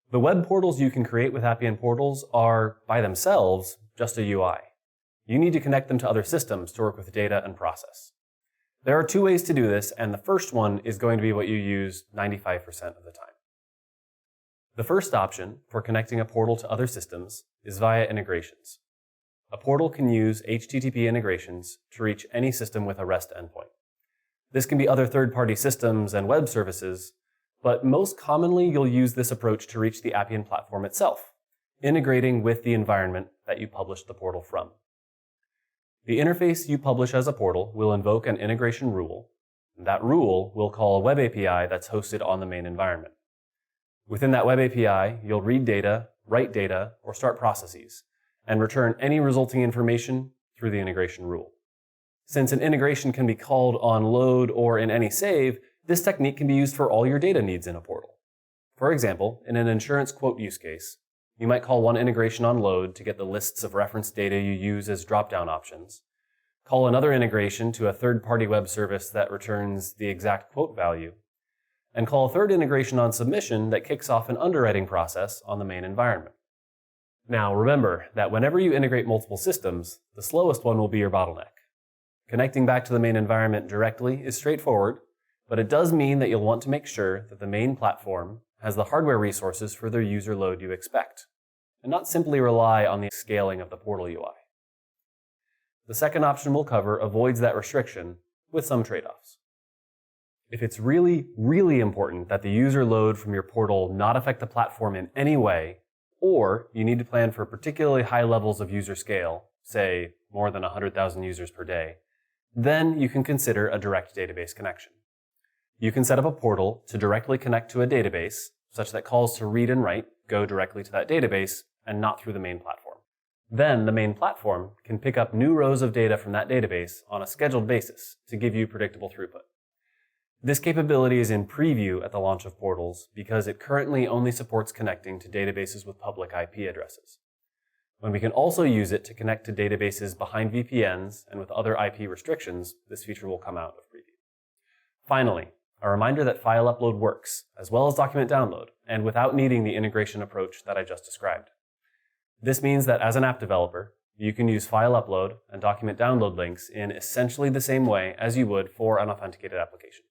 The web portals you can create with Appian Portals are, by themselves, just a UI. You need to connect them to other systems to work with data and process. There are two ways to do this, and the first one is going to be what you use 95% of the time. The first option for connecting a portal to other systems is via integrations. A portal can use HTTP integrations to reach any system with a REST endpoint. This can be other third-party systems and web services, but most commonly you'll use this approach to reach the Appian platform itself, integrating with the environment that you published the portal from. The interface you publish as a portal will invoke an integration rule. That rule will call a web API that's hosted on the main environment. Within that web API, you'll read data, write data, or start processes, and return any resulting information through the integration rule. Since an integration can be called on load or in any save, this technique can be used for all your data needs in a portal. For example, in an insurance quote use case, you might call one integration on load to get the lists of reference data you use as drop-down options, call another integration to a third-party web service that returns the exact quote value, and call a third integration on submission that kicks off an underwriting process on the main environment. Now remember that whenever you integrate multiple systems, the slowest one will be your bottleneck. Connecting back to the main environment directly is straightforward, but it does mean that you'll want to make sure that the main platform has the hardware resources for the user load you expect, and not simply rely on the scaling of the portal UI. The second option we'll cover avoids that restriction with some trade-offs. If it's really, really important that the user load from your portal not affect the platform in any way, or you need to plan for particularly high levels of user scale, say more than 100,000 users per day, then you can consider a direct database connection. You can set up a portal to directly connect to a database, such that calls to read and write go directly to that database and not through the main platform. Then the main platform can pick up new rows of data from that database on a scheduled basis to give you predictable throughput. This capability is in preview at the launch of Portals because it currently only supports connecting to databases with public IP addresses. When we can also use it to connect to databases behind VPNs and with other IP restrictions, this feature will come out of preview. Finally, a reminder that file upload works, as well as document download, and without needing the integration approach that I just described. This means that as an app developer, you can use file upload and document download links in essentially the same way as you would for an authenticated application.